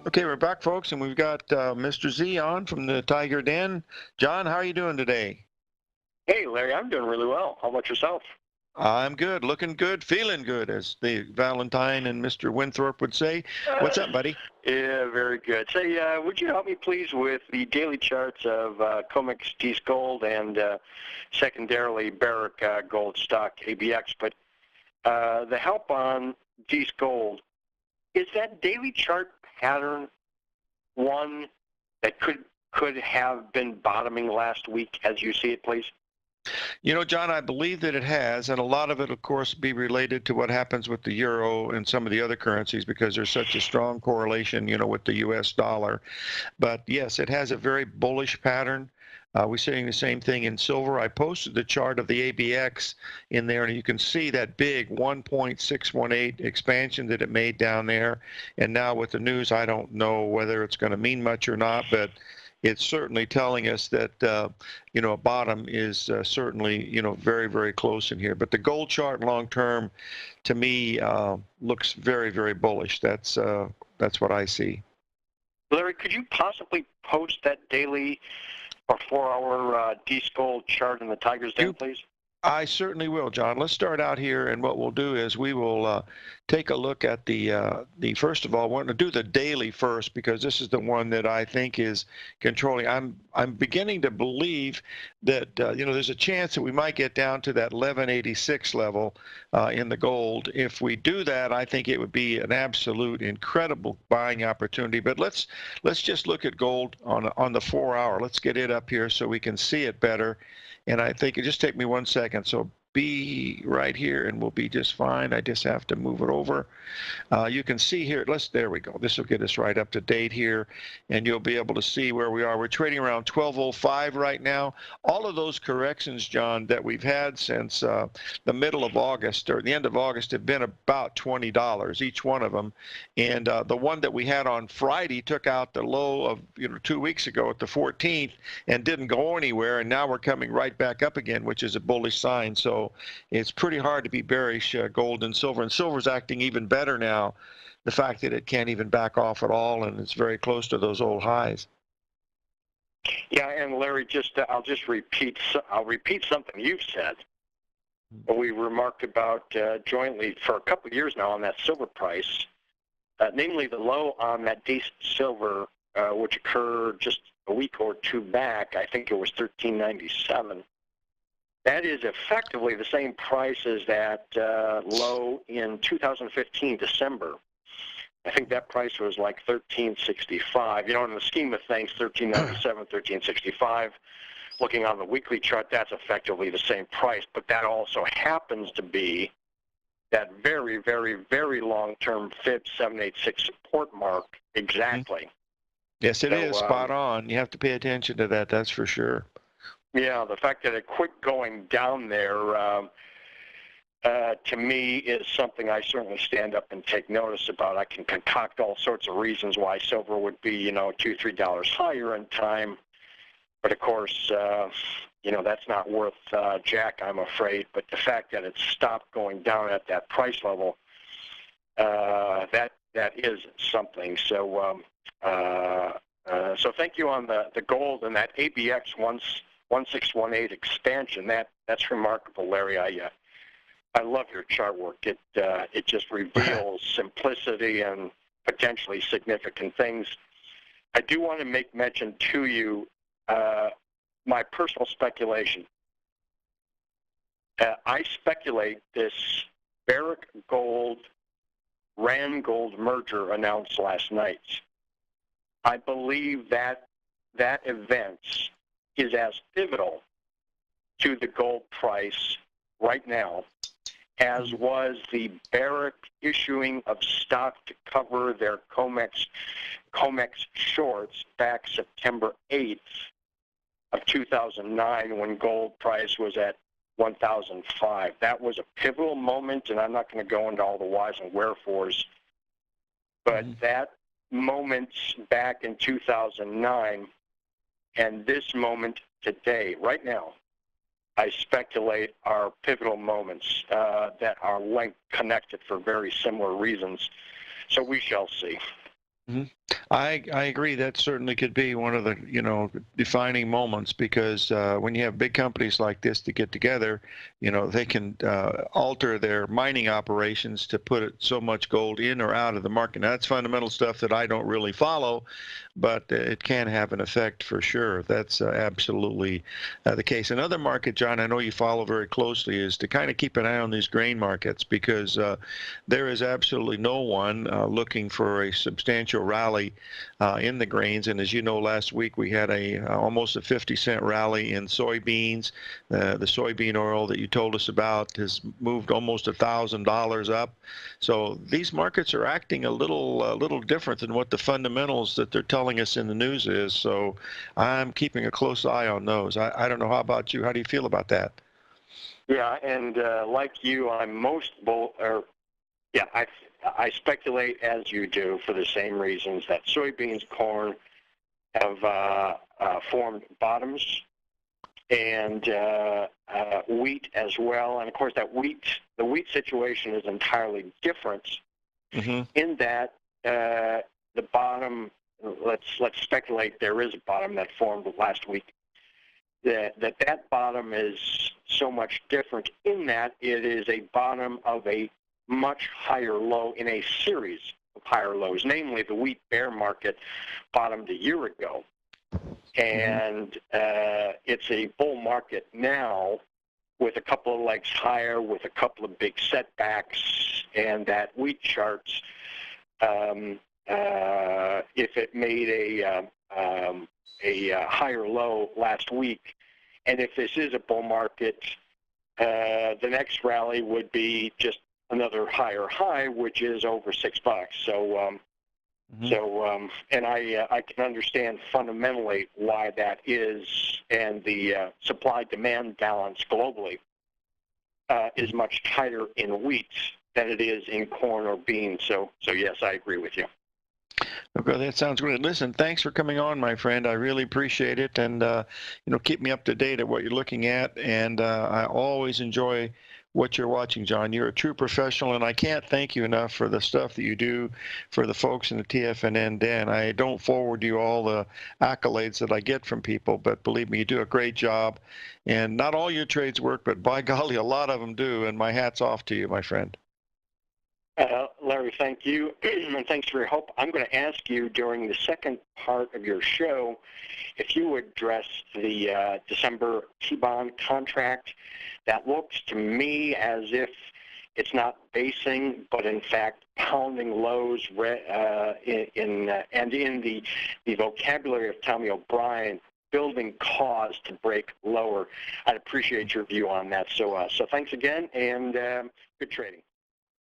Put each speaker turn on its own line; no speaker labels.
Okay, we're back, folks, and we've got Mr. Z on from the Tiger Den. John, how are you doing today?
Hey, Larry, I'm doing really well. How about yourself?
I'm good, looking good, feeling good, as the Valentine and Mr. Winthrop would say. What's up, buddy?
Yeah, very good. Say, would you help me, please, with the daily charts of COMEX East Gold and secondarily Barrick Gold Stock ABX? But the help on East Gold, is that daily chart pattern one that could have been bottoming last week as you see it, please?
You know, John, I believe that it has, and a lot of it, of course, be related to what happens with the euro and some of the other currencies because there's such a strong correlation, with the U.S. dollar. But yes, it has a very bullish pattern. We're seeing the same thing in silver. I posted the chart of the ABX in there, and you can see that big 1.618 expansion that it made down there. And now with the news, I don't know whether it's going to mean much or not, but it's certainly telling us that a bottom is certainly very, very close in here. But the gold chart long term, to me, looks very, very bullish. That's what I see.
Larry, could you possibly post that daily or 4-hour East Gold chart in the Tiger's Den, please?
I certainly will, John. Let's start out here, and what we'll do is we will take a look at the first of all, I want to do the daily first because this is the one that I think is controlling. I'm beginning to believe that there's a chance that we might get down to that 1186 level in the gold. If we do that, I think it would be an absolute incredible buying opportunity. But let's just look at gold on the 4-hour. Let's get it up here so we can see it better. And I think it just take me 1 second. So be right here and we'll be just fine. I just have to move it over. You can see here, there we go. This will get us right up to date here and you'll be able to see where we are. We're trading around 1205 right now. All of those corrections, John, that we've had since the middle of August or the end of August have been about $20, each one of them. And the one that we had on Friday took out the low of 2 weeks ago at the 14th and didn't go anywhere. And now we're coming right back up again, which is a bullish sign. So it's pretty hard to be bearish gold and silver. And silver's acting even better now. The fact that it can't even back off at all and it's very close to those old highs.
Yeah, and Larry, I'll repeat something you've said. We remarked about jointly for a couple of years now on that silver price, namely the low on that decent silver, which occurred just a week or two back. I think it was 1397. That is effectively the same price as that low in 2015 December. I think that price was like 1365. In the scheme of things, 1397, 1365. Looking on the weekly chart, that's effectively the same price, but that also happens to be that very, very, very long-term Fib 786 support mark exactly.
Yes, it is spot on. You have to pay attention to that, that's for sure.
Yeah, the fact that it quit going down there, to me, is something I certainly stand up and take notice about. I can concoct all sorts of reasons why silver would be, $2, $3 higher in time. But, of course, that's not worth jack, I'm afraid. But the fact that it stopped going down at that price level, that is something. So thank you on the gold and that ABX 1618 expansion. That's remarkable, Larry. I love your chart work. It just reveals simplicity and potentially significant things. I do want to make mention to you my personal speculation. I speculate this Barrick Gold Rand Gold merger announced last night. I believe that event is as pivotal to the gold price right now as was the Barrick issuing of stock to cover their COMEX shorts back September 8th of 2009 when gold price was at 1,005. That was a pivotal moment, and I'm not going to go into all the whys and wherefores, but that moment back in 2009 and this moment today, right now, I speculate are pivotal moments that are linked, connected for very similar reasons. So we shall see.
Mhm. I agree. That certainly could be one of the, defining moments because when you have big companies like this to get together, they can alter their mining operations to put so much gold in or out of the market. Now, that's fundamental stuff that I don't really follow, but it can have an effect for sure. That's absolutely the case. Another market, John, I know you follow very closely, is to kind of keep an eye on these grain markets because there is absolutely no one looking for a substantial rally in the grains. And as you know, last week we had almost a 50-cent rally in soybeans. The soybean oil that you told us about has moved almost $1,000 up. So these markets are acting a little different than what the fundamentals that they're telling us in the news is. So I'm keeping a close eye on those. I don't know. How about you? How do you feel about that?
Yeah, and like you, I'm yeah, I speculate as you do for the same reasons that soybeans, corn have formed bottoms, and wheat as well. And of course, the wheat situation is entirely different
Mm-hmm.
in that the bottom. Let's speculate there is a bottom that formed last week. That bottom is so much different in that it is a bottom of a much higher low in a series of higher lows, namely the wheat bear market bottomed a year ago. And it's a bull market now with a couple of legs higher, with a couple of big setbacks, and that wheat charts, if it made a higher low last week, and if this is a bull market, the next rally would be just another higher high, which is over $6. So, and I can understand fundamentally why that is, and the supply-demand balance globally is much tighter in wheat than it is in corn or beans. So yes, I agree with you.
Okay, that sounds great. Listen, thanks for coming on, my friend. I really appreciate it, and keep me up to date at what you're looking at. And I always enjoy what you're watching, John. You're a true professional, and I can't thank you enough for the stuff that you do for the folks in the TFNN den. I don't forward you all the accolades that I get from people, but believe me, you do a great job. And not all your trades work, but by golly, a lot of them do. And my hat's off to you, my friend.
Larry, thank you, and thanks for your help. I'm going to ask you during the second part of your show if you would address the December T-bond contract. That looks to me as if it's not basing, but in fact pounding lows in the vocabulary of Tommy O'Brien, building cause to break lower. I'd appreciate your view on that. So thanks again, and good trading.